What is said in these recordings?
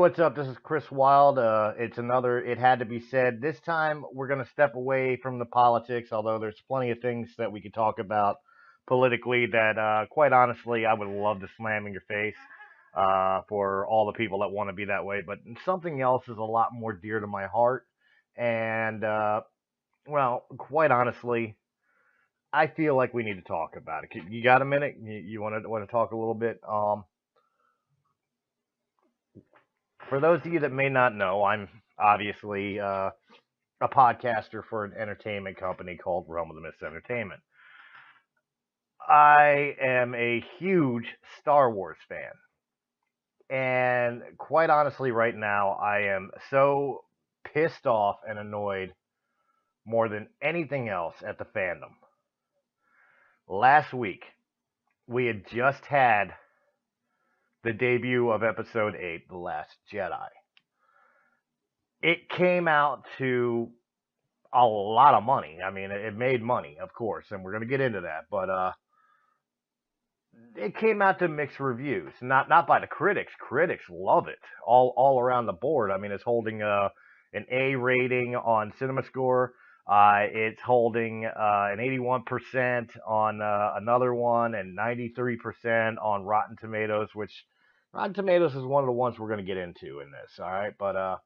what's up? This is Chris Wild. It's another It Had to Be Said. This time we're going to step away from the politics, although there's plenty of things that we could talk about politically that, quite honestly, I would love to slam in your face for all the people that want to be that way. But something else is a lot more dear to my heart. And, well, quite honestly, I feel like we need to talk about it. You got a minute? You want to talk a little bit? For those of you that may not know, I'm obviously a podcaster for an entertainment company called Realm of the Mist Entertainment. I am a huge Star Wars fan. And quite honestly, right now, I am so pissed off and annoyed more than anything else at the fandom. Last week, we had just had the debut of Episode 8, The Last Jedi. It came out to a lot of money. I mean, it made money, of course, and we're going to get into that. But it came out to mixed reviews. Not by the critics. Critics love it all around the board. I mean, it's holding an A rating on CinemaScore. It's holding an 81% on another one and 93% on Rotten Tomatoes, which Rotten Tomatoes is one of the ones we're going to get into in this, all right? But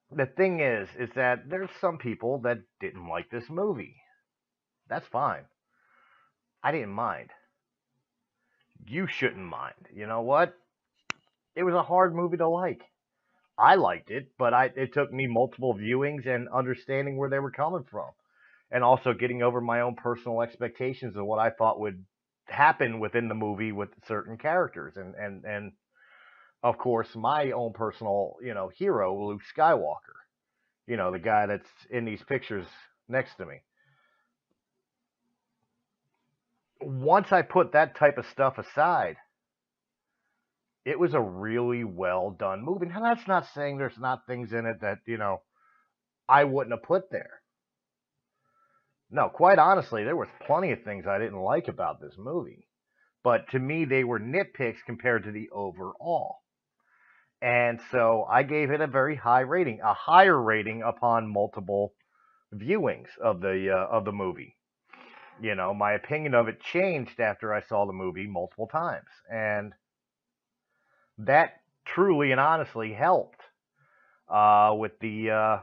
the thing is that there's some people that didn't like this movie. That's fine. I didn't mind. You shouldn't mind. You know what? It was a hard movie to like. I liked it, but it took me multiple viewings and understanding where they were coming from. And also getting over my own personal expectations of what I thought would happen within the movie with certain characters. And of course, my own personal, hero, Luke Skywalker. The guy that's in these pictures next to me. Once I put that type of stuff aside, it was a really well done movie. And that's not saying there's not things in it that, I wouldn't have put there. No, quite honestly, there was plenty of things I didn't like about this movie. But to me, they were nitpicks compared to the overall. And so I gave it a very high rating, a higher rating upon multiple viewings of the movie. My opinion of it changed after I saw the movie multiple times. And that truly and honestly helped with the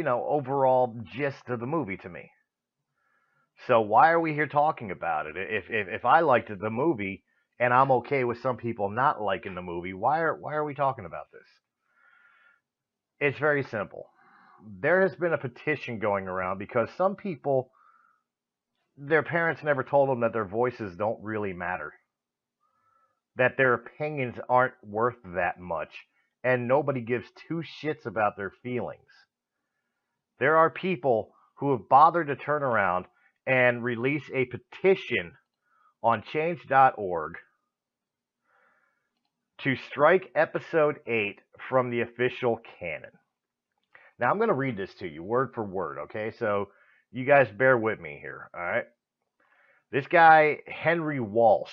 overall gist of the movie to me. So why are we here talking about it? If I liked the movie and I'm okay with some people not liking the movie, why are we talking about this? It's very simple. There has been a petition going around because some people, their parents never told them that their voices don't really matter, that their opinions aren't worth that much, and nobody gives two shits about their feelings. There are people who have bothered to turn around and release a petition on change.org to strike Episode 8 from the official canon. Now, I'm going to read this to you word for word, okay? So you guys bear with me here, all right? This guy, Henry Walsh,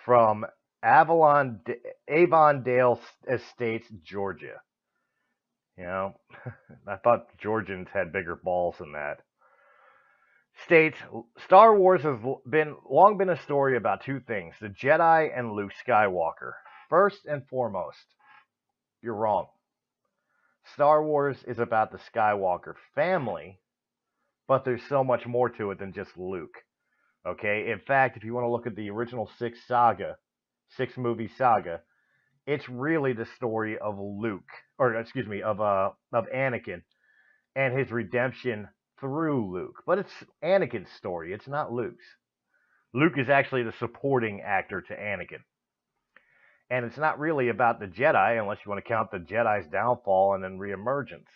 from Avondale Estates, Georgia. I thought Georgians had bigger balls than that. States, Star Wars has long been a story about two things, the Jedi and Luke Skywalker. First and foremost, you're wrong. Star Wars is about the Skywalker family, but there's so much more to it than just Luke. Okay? In fact, if you want to look at the original six-movie saga, it's really the story of Luke, or excuse me, of Anakin and his redemption through Luke. But it's Anakin's story, it's not Luke's. Luke is actually the supporting actor to Anakin. And it's not really about the Jedi, unless you want to count the Jedi's downfall and then reemergence.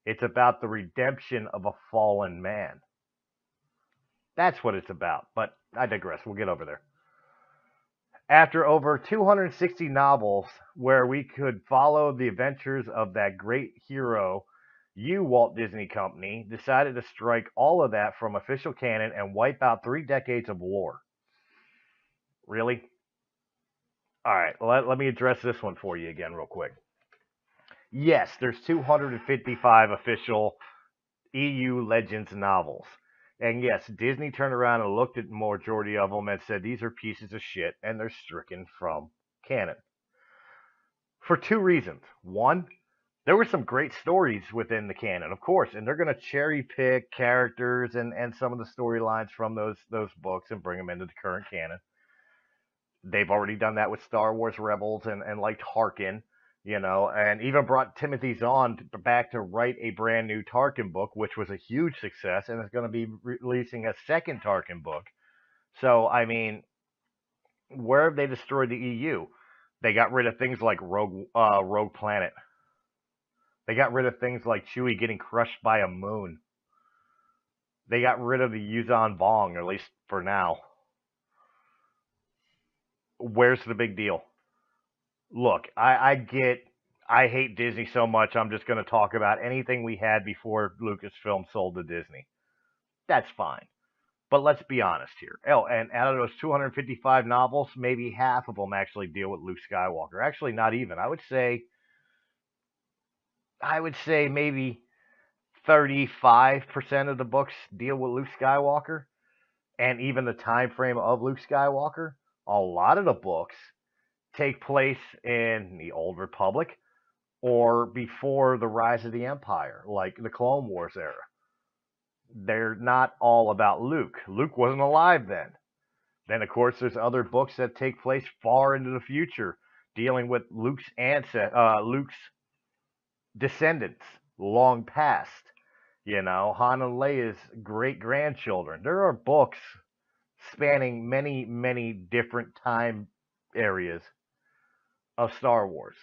It's about the redemption of a fallen man. That's what it's about. But I digress. We'll get over there. After over 260 novels where we could follow the adventures of that great hero, Walt Disney Company decided to strike all of that from official canon and wipe out 3 decades of lore. Really? All right, let me address this one for you again real quick. Yes, there's 255 official EU Legends novels. And yes, Disney turned around and looked at the majority of them and said these are pieces of shit and they're stricken from canon. For two reasons. One, there were some great stories within the canon, of course, and they're going to cherry pick characters and some of the storylines from those books and bring them into the current canon. They've already done that with Star Wars Rebels and like Tarkin, and even brought Timothy Zahn back to write a brand new Tarkin book, which was a huge success, and is going to be releasing a second Tarkin book. So, I mean, where have they destroyed the EU? They got rid of things like Rogue Planet. They got rid of things like Chewie getting crushed by a moon. They got rid of the Yuzan Vong, at least for now. Where's the big deal? Look, I hate Disney so much, I'm just going to talk about anything we had before Lucasfilm sold to Disney. That's fine. But let's be honest here. Oh, and out of those 255 novels, maybe half of them actually deal with Luke Skywalker. Actually, not even. I would say maybe 35% of the books deal with Luke Skywalker, and even the time frame of Luke Skywalker. A lot of the books take place in the Old Republic or before the rise of the Empire, like the Clone Wars era. They're not all about Luke. Luke wasn't alive then. Then, of course, there's other books that take place far into the future, dealing with Luke's descendants, long past. Han and Leia's great-grandchildren. There are books spanning many, many different time areas of Star Wars.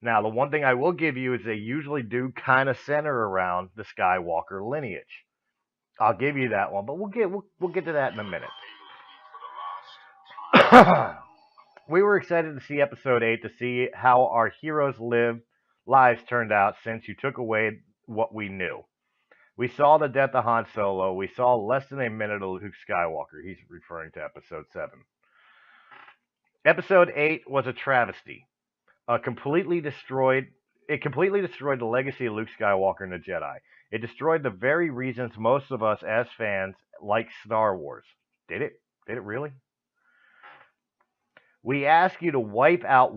Now, the one thing I will give you is they usually do kind of center around the Skywalker lineage. I'll give you that one, but we'll get to that in a minute. We were excited to see Episode 8 to see how our heroes' lives turned out since you took away what we knew. We saw the death of Han Solo. We saw less than a minute of Luke Skywalker. He's referring to Episode 7. Episode 8 was a travesty. It completely destroyed the legacy of Luke Skywalker and the Jedi. It destroyed the very reasons most of us as fans like Star Wars. Did it? Did it really? We ask you to wipe out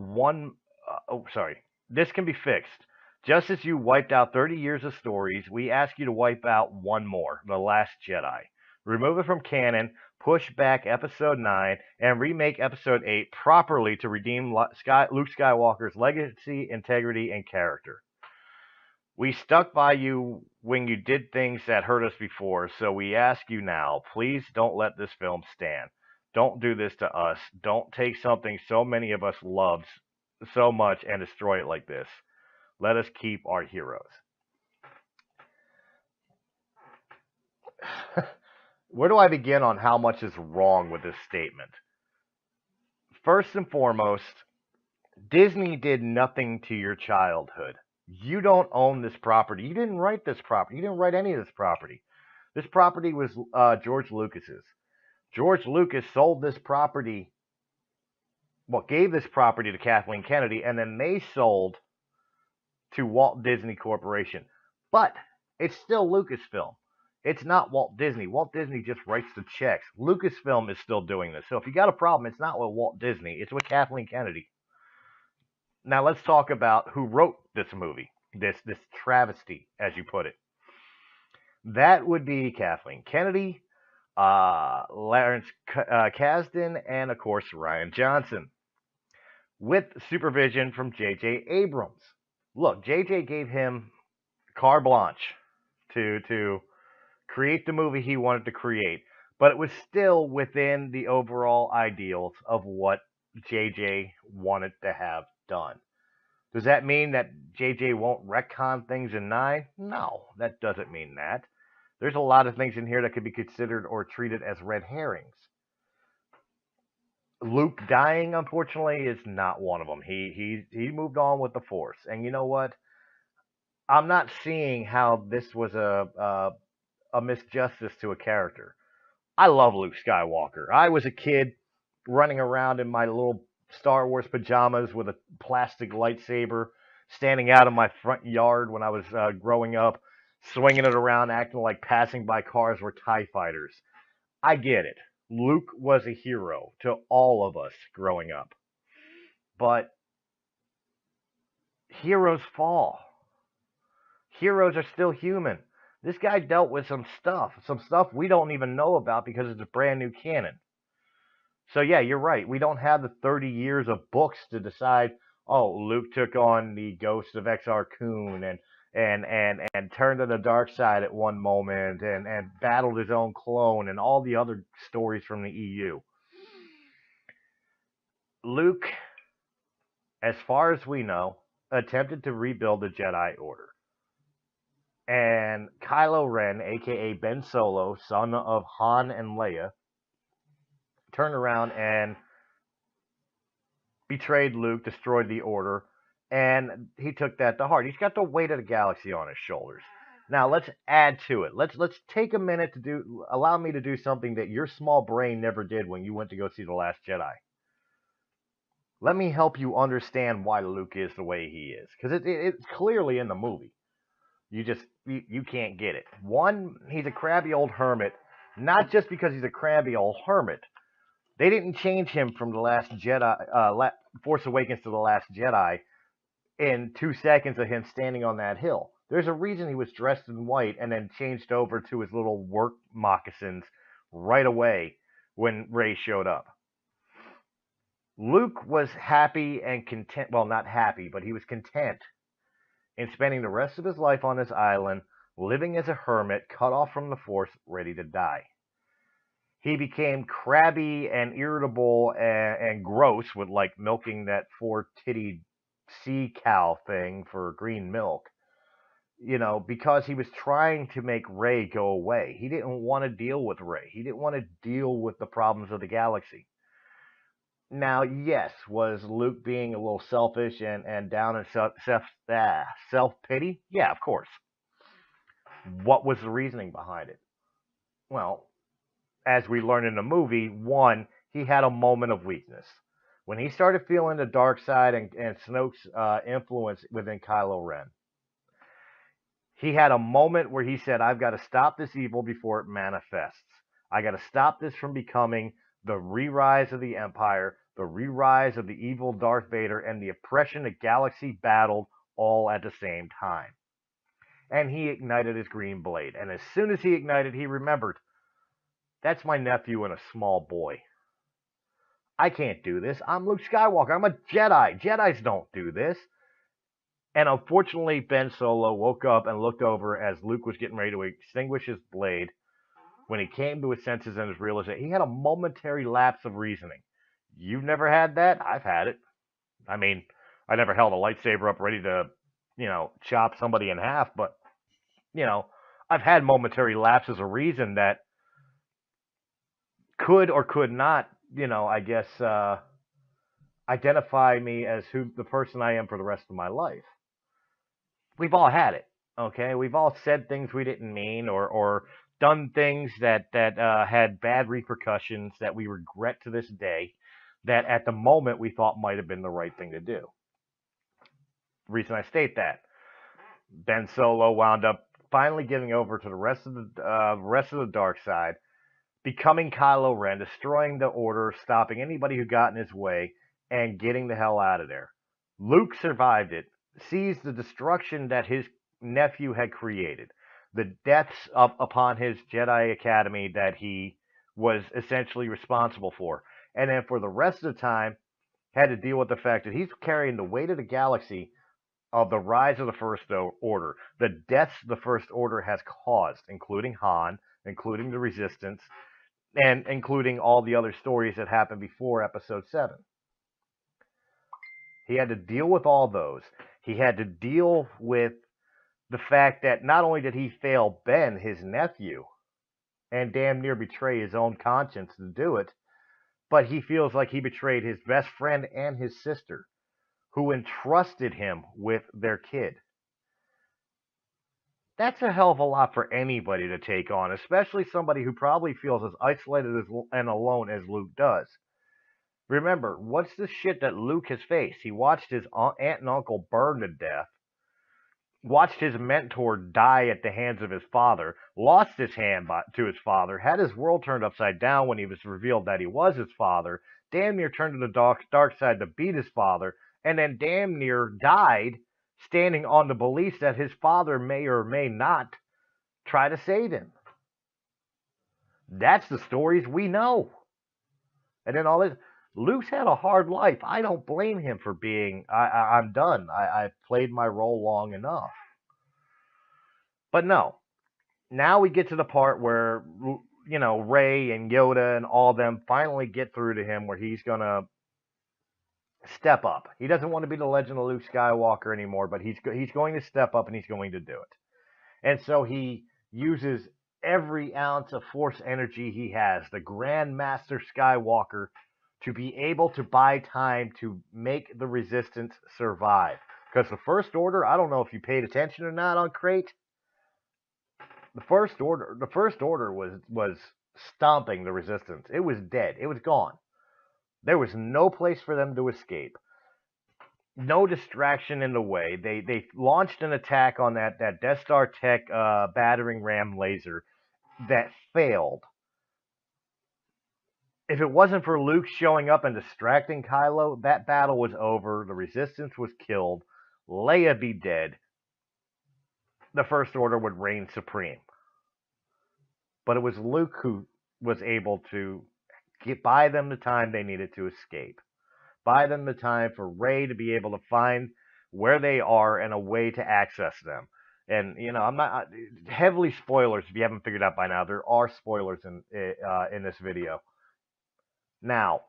this can be fixed. Just as you wiped out 30 years of stories, we ask you to wipe out one more, The Last Jedi. Remove it from canon, push back Episode 9, and remake Episode 8 properly to redeem Luke Skywalker's legacy, integrity, and character. We stuck by you when you did things that hurt us before, so we ask you now, please don't let this film stand. Don't do this to us. Don't take something so many of us loved so much and destroy it like this. Let us keep our heroes. Where do I begin on how much is wrong with this statement? First and foremost, Disney did nothing to your childhood. You don't own this property. You didn't write this property. You didn't write any of this property. This property was George Lucas's. George Lucas sold this property, gave this property to Kathleen Kennedy, and then they sold to Walt Disney Corporation. But it's still Lucasfilm. It's not Walt Disney. Walt Disney just writes the checks. Lucasfilm is still doing this. So if you got a problem, it's not with Walt Disney. It's with Kathleen Kennedy. Now let's talk about who wrote this movie, this travesty, as you put it. That would be Kathleen Kennedy, Lawrence Kasdan, and of course Rian Johnson, with supervision from J.J. Abrams. Look, J.J. gave him carte blanche to create the movie he wanted to create, but it was still within the overall ideals of what J.J. wanted to have done. Does that mean that J.J. won't retcon things in 9? No, that doesn't mean that. There's a lot of things in here that could be considered or treated as red herrings. Luke dying, unfortunately, is not one of them. He moved on with the Force. And you know what? I'm not seeing how this was a misjustice to a character. I love Luke Skywalker. I was a kid running around in my little Star Wars pajamas with a plastic lightsaber, standing out in my front yard when I was growing up, swinging it around, acting like passing by cars were TIE fighters. I get it. Luke was a hero to all of us growing up. But heroes fall. Heroes are still human. This guy dealt with some stuff we don't even know about because it's a brand new canon. So yeah, you're right. We don't have the 30 years of books to decide. Oh, Luke took on the ghost of Exar Kun and turned to the dark side at one moment and battled his own clone and all the other stories from the EU. Luke, as far as we know, attempted to rebuild the Jedi Order. And Kylo Ren, aka Ben Solo, son of Han and Leia, turned around and betrayed Luke, destroyed the Order, and he took that to heart. He's got the weight of the galaxy on his shoulders. Now let's add to it. Let's take a minute to allow me to do something that your small brain never did when you went to go see The Last Jedi. Let me help you understand why Luke is the way he is, because it's clearly in the movie. You can't get it. One, he's a crabby old hermit, not just because he's a crabby old hermit. They didn't change him from The Last Jedi, Force Awakens to The Last Jedi in 2 seconds of him standing on that hill. There's a reason he was dressed in white and then changed over to his little work moccasins right away when Rey showed up. Luke was happy and content. Well, not happy, but he was content in spending the rest of his life on this island, living as a hermit, cut off from the Force, ready to die. He became crabby and irritable and gross with like milking that 4-titty sea cow thing for green milk, because he was trying to make Rey go away. He didn't want to deal with Rey. He didn't want to deal with the problems of the galaxy. Now, yes, was Luke being a little selfish and down in self-pity? Yeah, of course. What was the reasoning behind it? Well, as we learn in the movie, one, he had a moment of weakness. When he started feeling the dark side and Snoke's influence within Kylo Ren, he had a moment where he said, I've got to stop this evil before it manifests. I got to stop this from becoming the re-rise of the Empire, the re-rise of the evil Darth Vader, and the oppression the galaxy battled all at the same time. And he ignited his green blade. And as soon as he ignited, he remembered, that's my nephew and a small boy. I can't do this. I'm Luke Skywalker. I'm a Jedi. Jedis don't do this. And unfortunately, Ben Solo woke up and looked over as Luke was getting ready to extinguish his blade. When he came to his senses and his realization, he had a momentary lapse of reasoning. You've never had that? I've had it. I mean, I never held a lightsaber up ready to, chop somebody in half, but, I've had momentary lapses of reason that could or could not, identify me as the person I am for the rest of my life. We've all had it, okay? We've all said things we didn't mean or done things that had bad repercussions that we regret to this day, that at the moment we thought might have been the right thing to do. The reason I state that, Ben Solo wound up finally giving over to the rest of the dark side, becoming Kylo Ren, destroying the Order, stopping anybody who got in his way, and getting the hell out of there. Luke survived it, sees the destruction that his nephew had created, the deaths upon his Jedi Academy that he was essentially responsible for. And then for the rest of the time, had to deal with the fact that he's carrying the weight of the galaxy of the rise of the First Order, the deaths the First Order has caused, including Han, including the Resistance, and including all the other stories that happened before Episode 7. He had to deal with all those. He had to deal with the fact that not only did he fail Ben, his nephew, and damn near betray his own conscience to do it, but he feels like he betrayed his best friend and his sister, who entrusted him with their kid. That's a hell of a lot for anybody to take on, especially somebody who probably feels as isolated and alone as Luke does. Remember, what's the shit that Luke has faced? He watched his aunt and uncle burn to death, watched his mentor die at the hands of his father, lost his hand to his father, had his world turned upside down when he was revealed that he was his father, damn near turned to the dark side to beat his father, and then damn near died standing on the belief that his father may or may not try to save him. That's the stories we know. And then all this, Luke's had a hard life. I don't blame him for being, I'm done. I've played my role long enough. But no. Now we get to the part where, you know, Rey and Yoda and all them finally get through to him where he's going to step up. He doesn't want to be the Legend of Luke Skywalker anymore, but he's going to step up and he's going to do it. And so he uses every ounce of Force energy he has, the Grand Master Skywalker, to be able to buy time to make the Resistance survive. Because the First Order, I don't know if you paid attention or not on Crate. The First Order was stomping the Resistance. It was dead. It was gone. There was no place for them to escape. No distraction in the way. They launched an attack on that Death Star Tech battering ram laser that failed. If it wasn't for Luke showing up and distracting Kylo, that battle was over. The Resistance was killed. Leia be dead. The First Order would reign supreme. But it was Luke who was able to buy them the time they needed to escape. Buy them the time for Rey to be able to find where they are and a way to access them. And, you know, I'm not heavily spoilers if you haven't figured out by now. There are spoilers in this video. Now,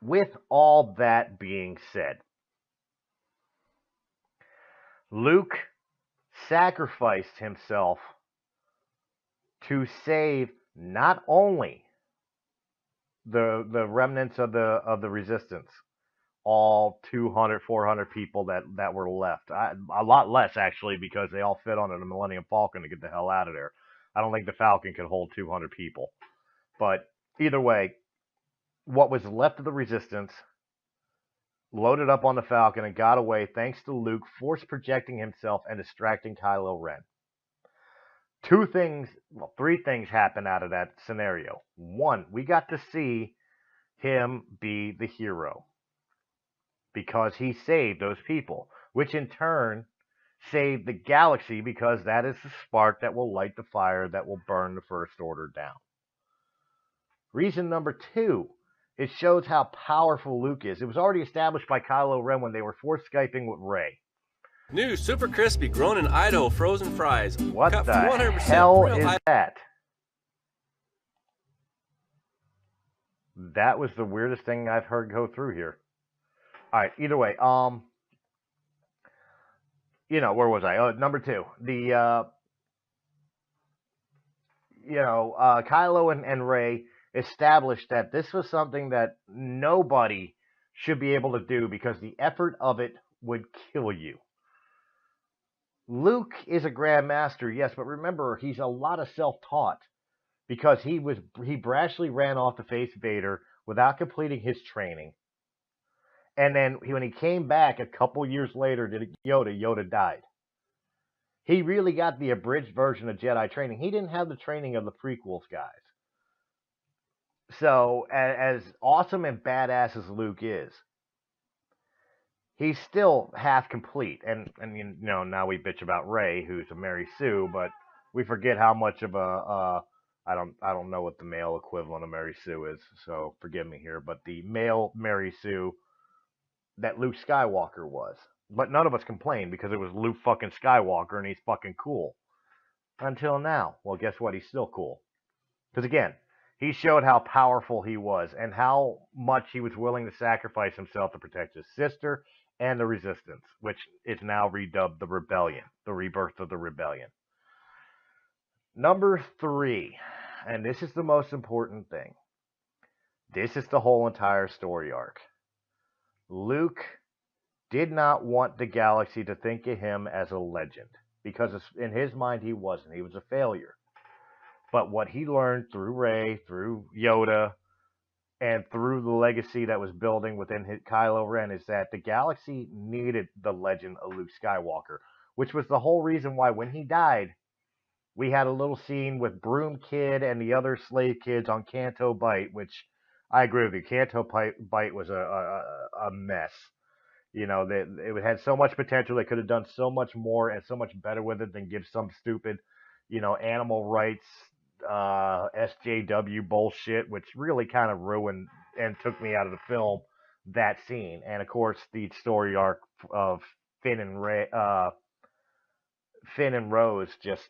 with all that being said, Luke sacrificed himself to save not only the remnants of the Resistance, all 200, 400 people that were left. A lot less, actually, because they all fit onto the Millennium Falcon to get the hell out of there. I don't think the Falcon could hold 200 people. But either way, what was left of the Resistance loaded up on the Falcon and got away thanks to Luke force projecting himself and distracting Kylo Ren. Three things happened out of that scenario. One, we got to see him be the hero because he saved those people, which in turn saved the galaxy because that is the spark that will light the fire that will burn the First Order down. Reason number two, it shows how powerful Luke is. It was already established by Kylo Ren when they were force Skyping with Rey. New Super Crispy, grown in Idaho, frozen fries. What the hell is that? That was the weirdest thing I've heard go through here. Alright, either way, you know, where was I? Oh, number two. Kylo and Rey established that this was something that nobody should be able to do because the effort of it would kill you. Luke is a Grand Master, yes, but remember, he's a lot of self-taught because he brashly ran off to face Vader without completing his training. And then when he came back a couple years later to Yoda died. He really got the abridged version of Jedi training. He didn't have the training of the prequels guys. So, as awesome and badass as Luke is, he's still half complete. And you know, now we bitch about Rey, who's a Mary Sue, but we forget how much of I don't know what the male equivalent of Mary Sue is, so forgive me here, but the male Mary Sue that Luke Skywalker was. But none of us complained because it was Luke fucking Skywalker and he's fucking cool. Until now. Well, guess what? He's still cool. Because again, he showed how powerful he was and how much he was willing to sacrifice himself to protect his sister and the Resistance, which is now redubbed the Rebellion, the rebirth of the Rebellion. Number three, and this is the most important thing. This is the whole entire story arc. Luke did not want the galaxy to think of him as a legend, because in his mind he wasn't. He was a failure. But what he learned through Rey, through Yoda, and through the legacy that was building within Kylo Ren is that the galaxy needed the legend of Luke Skywalker, which was the whole reason why when he died, we had a little scene with Broom Kid and the other slave kids on Canto Bight, which I agree with you. Canto Bight was a mess. You know, it had so much potential. They could have done so much more and so much better with it than give some stupid, animal rights SJW bullshit, which really kind of ruined and took me out of the film. That scene, and of course the story arc of Finn and Finn and Rose, just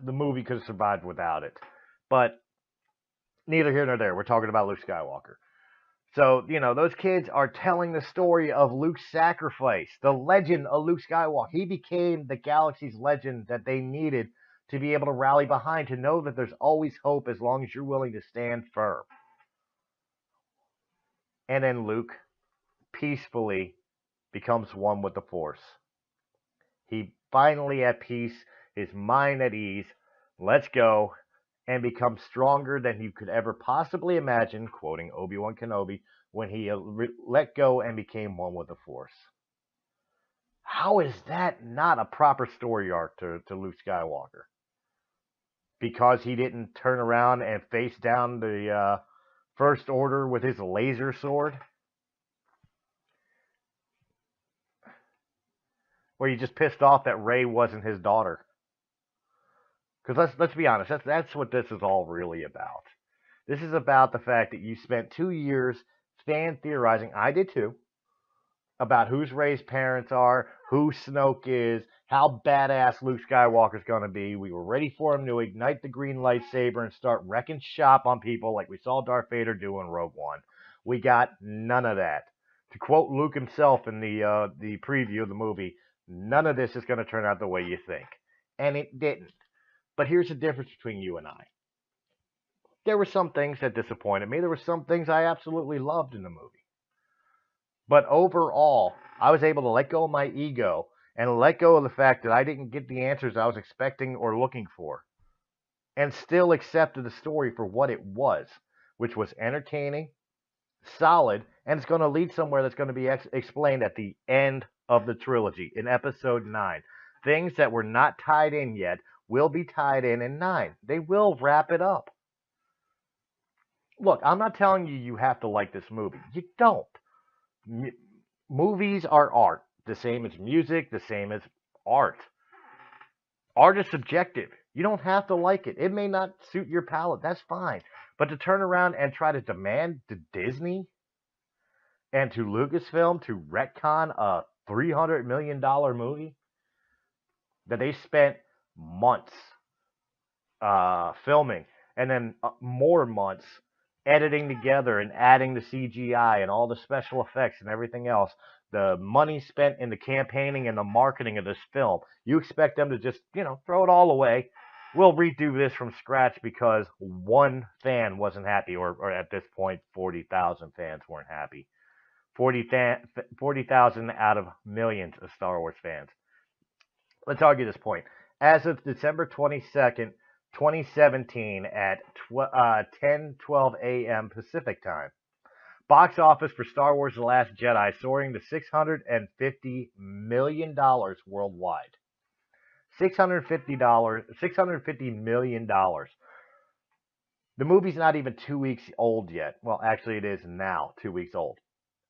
the movie could have survived without it. But neither here nor there. We're talking about Luke Skywalker. So, those kids are telling the story of Luke's sacrifice, the legend of Luke Skywalker. He became the galaxy's legend that they needed to be able to rally behind, to know that there's always hope as long as you're willing to stand firm. And then Luke peacefully becomes one with the Force. He finally at peace, his mind at ease, lets go, and becomes stronger than you could ever possibly imagine, quoting Obi-Wan Kenobi, when he let go and became one with the Force. How is that not a proper story arc to Luke Skywalker? Because he didn't turn around and face down the First Order with his laser sword? Or he just pissed off that Rey wasn't his daughter? Because let's be honest, that's what this is all really about. This is about the fact that you spent 2 years fan theorizing, I did too, about who's Rey's parents are, who Snoke is, how badass Luke Skywalker's going to be. We were ready for him to ignite the green lightsaber and start wrecking shop on people like we saw Darth Vader do in Rogue One. We got none of that. To quote Luke himself in the preview of the movie, none of this is going to turn out the way you think. And it didn't. But here's the difference between you and I. There were some things that disappointed me. There were some things I absolutely loved in the movie. But overall, I was able to let go of my ego and let go of the fact that I didn't get the answers I was expecting or looking for. And still accepted the story for what it was, which was entertaining, solid, and it's going to lead somewhere that's going to be explained at the end of the trilogy in episode 9. Things that were not tied in yet will be tied in 9. They will wrap it up. Look, I'm not telling you have to like this movie. You don't. Movies are art. The same as music, the same as art. Art is subjective. You don't have to like it. It may not suit your palate. That's fine. But to turn around and try to demand to Disney and to Lucasfilm to retcon a $300 million movie that they spent months filming and then more months editing together and adding the CGI and all the special effects and everything else, the money spent in the campaigning and the marketing of this film, you expect them to just, throw it all away. We'll redo this from scratch because one fan wasn't happy, or at this point, 40,000 fans weren't happy. 40,000 out of millions of Star Wars fans. Let's argue this point. As of December 22nd, 2017 at 10:12 a.m. Pacific time, box office for Star Wars The Last Jedi soaring to $650 million worldwide. $650 million. The movie's not even 2 weeks old yet. Well, actually it is now 2 weeks old.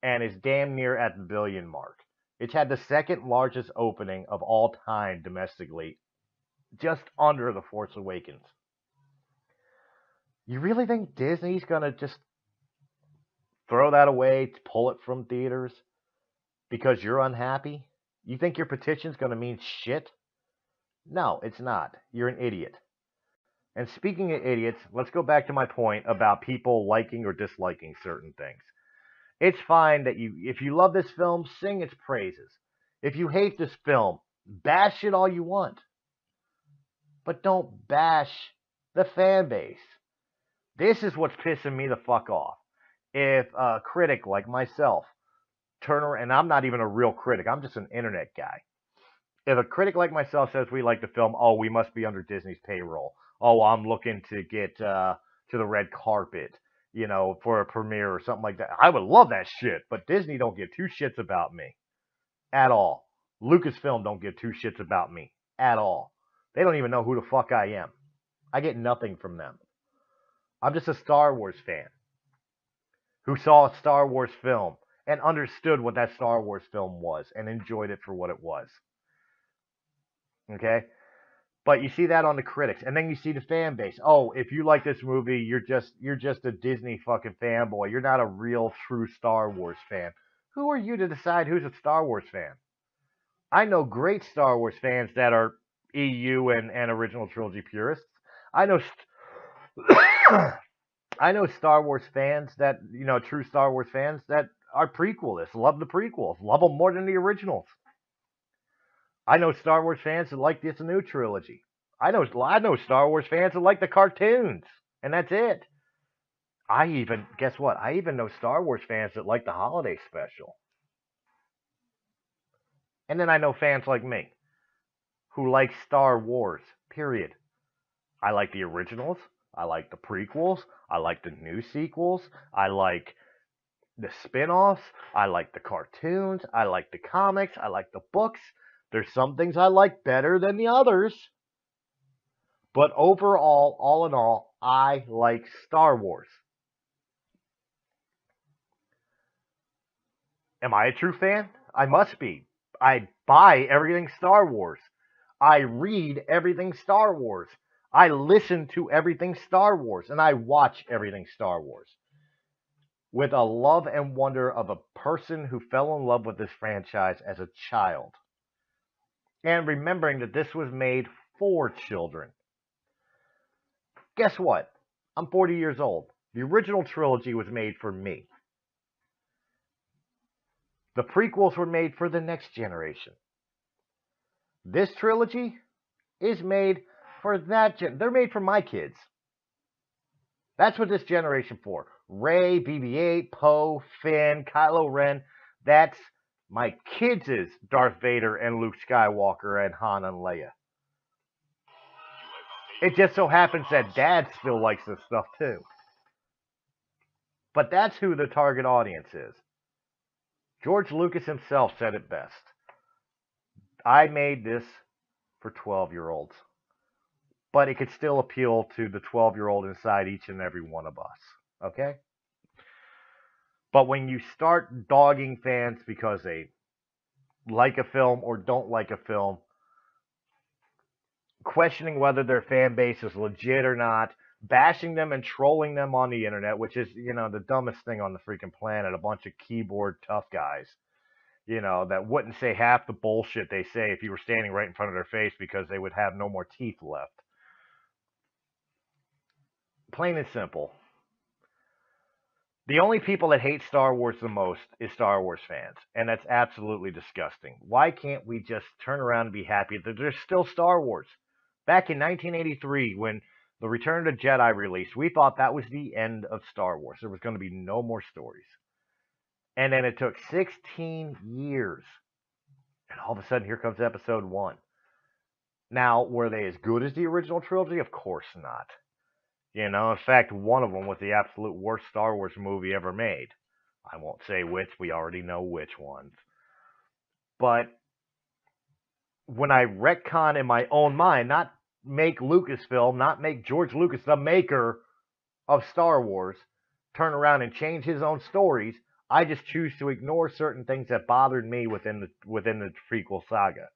And is damn near at the billion mark. It's had the second largest opening of all time domestically, just under The Force Awakens. You really think Disney's going to just throw that away, to pull it from theaters because you're unhappy? You think your petition's going to mean shit? No, it's not. You're an idiot. And speaking of idiots, let's go back to my point about people liking or disliking certain things. It's fine that if you love this film, sing its praises. If you hate this film, bash it all you want. But don't bash the fan base. This is what's pissing me the fuck off. If a critic like myself and I'm not even a real critic, I'm just an internet guy. If a critic like myself says we like the film, oh, we must be under Disney's payroll. Oh, I'm looking to get to the red carpet for a premiere or something like that. I would love that shit, but Disney don't give two shits about me at all. Lucasfilm don't give two shits about me at all. They don't even know who the fuck I am. I get nothing from them. I'm just a Star Wars fan who saw a Star Wars film and understood what that Star Wars film was and enjoyed it for what it was. Okay? But you see that on the critics, and then you see the fan base. Oh, if you like this movie, you're just a Disney fucking fanboy. You're not a real true Star Wars fan. Who are you to decide who's a Star Wars fan? I know great Star Wars fans that are EU and original trilogy purists. I know I know Star Wars fans that, true Star Wars fans that are prequelists, love the prequels, love them more than the originals. I know Star Wars fans that like this new trilogy. I know Star Wars fans that like the cartoons, and that's it. Guess what? I even know Star Wars fans that like the holiday special. And then I know fans like me who like Star Wars, period. I like the originals. I like the prequels. I like the new sequels. I like the spin-offs. I like the cartoons. I like the comics. I like the books. There's some things I like better than the others. But overall, all in all, I like Star Wars. Am I a true fan? I must be. I buy everything Star Wars. I read everything Star Wars. I listen to everything Star Wars. And I watch everything Star Wars. With a love and wonder of a person who fell in love with this franchise as a child. And remembering that this was made for children. Guess what? I'm 40 years old. The original trilogy was made for me. The prequels were made for the next generation. This trilogy is made for they're made for my kids. That's what this generation for. Rey, BB-8, Poe, Finn, Kylo Ren. That's my kids' Darth Vader and Luke Skywalker and Han and Leia. It just so happens that Dad still likes this stuff too. But that's who the target audience is. George Lucas himself said it best. I made this for 12-year-olds. But it could still appeal to the 12-year-old inside each and every one of us. Okay? But when you start dogging fans because they like a film or don't like a film, questioning whether their fan base is legit or not, bashing them and trolling them on the internet, which is, the dumbest thing on the freaking planet. A bunch of keyboard tough guys, that wouldn't say half the bullshit they say if you were standing right in front of their face because they would have no more teeth left. Plain and simple. The only people that hate Star Wars the most is Star Wars fans, and that's absolutely disgusting. Why can't we just turn around and be happy that there's still Star Wars? Back in 1983, when the Return of the Jedi released, we thought that was the end of Star Wars. There was going to be no more stories. And then it took 16 years, and all of a sudden, here comes Episode 1. Now, were they as good as the original trilogy? Of course not. In fact, one of them was the absolute worst Star Wars movie ever made. I won't say which, we already know which ones. But when I retcon in my own mind, not make Lucasfilm, not make George Lucas the maker of Star Wars, turn around and change his own stories, I just choose to ignore certain things that bothered me within the prequel saga.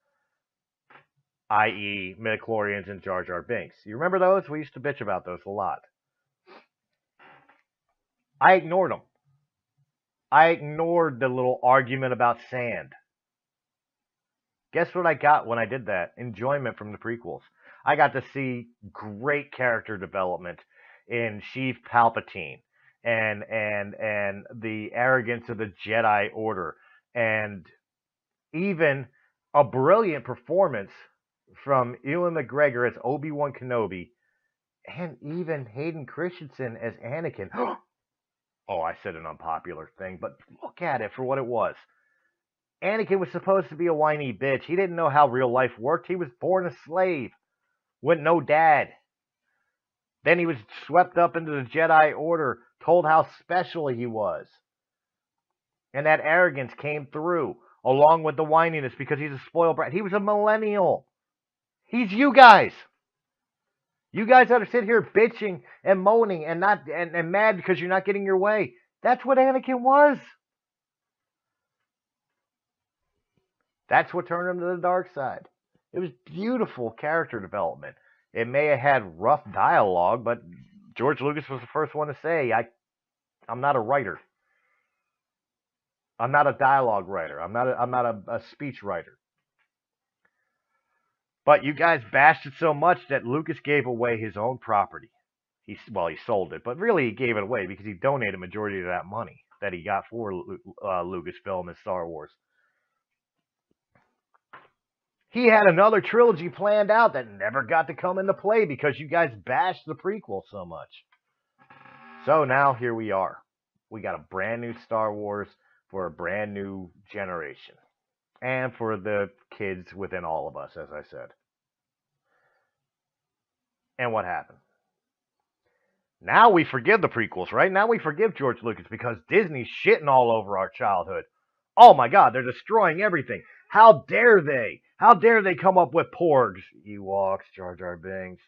I.e., midichlorians and Jar Jar Binks. You remember those? We used to bitch about those a lot. I ignored them. I ignored the little argument about sand. Guess what I got when I did that? Enjoyment from the prequels. I got to see great character development in Sheev Palpatine and the arrogance of the Jedi Order, and even a brilliant performance from Ewan McGregor as Obi-Wan Kenobi, and even Hayden Christensen as Anakin. Oh, I said an unpopular thing, but look at it for what it was. Anakin was supposed to be a whiny bitch. He didn't know how real life worked. He was born a slave with no dad. Then he was swept up into the Jedi Order, told how special he was. And that arrogance came through, along with the whininess, because he's a spoiled brat. He was a millennial. He's you guys. You guys that are sitting here bitching and moaning and mad because you're not getting your way. That's what Anakin was. That's what turned him to the dark side. It was beautiful character development. It may have had rough dialogue, but George Lucas was the first one to say, I'm not a writer. I'm not a dialogue writer. I'm not a speech writer. But you guys bashed it so much that Lucas gave away his own property. He sold it, but really he gave it away because he donated a majority of that money that he got for Lucasfilm and Star Wars. He had another trilogy planned out that never got to come into play because you guys bashed the prequel so much. So now here we are. We got a brand new Star Wars for a brand new generation. And for the kids within all of us, as I said. And what happened? Now we forgive the prequels, right? Now we forgive George Lucas because Disney's shitting all over our childhood. Oh my God, they're destroying everything. How dare they? How dare they come up with porgs, Ewoks, Jar Jar Binks?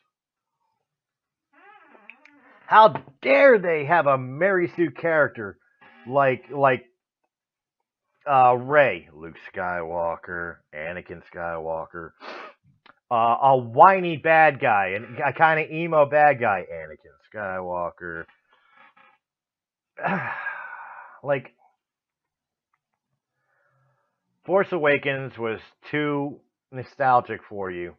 How dare they have a Mary Sue character like Rey, Luke Skywalker, Anakin Skywalker, a whiny bad guy, and a kind of emo bad guy, Anakin Skywalker. Like, Force Awakens was too nostalgic for you.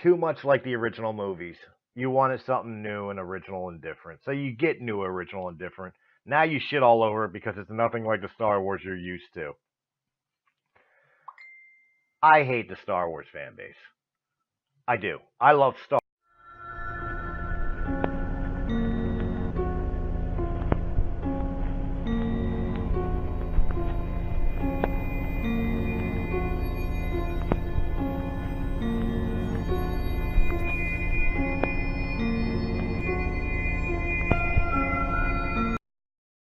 Too much like the original movies. You wanted something new and original and different. So you get new, original, and different. Now you shit all over it because it's nothing like the Star Wars you're used to. I hate the Star Wars fan base. I do. I love Star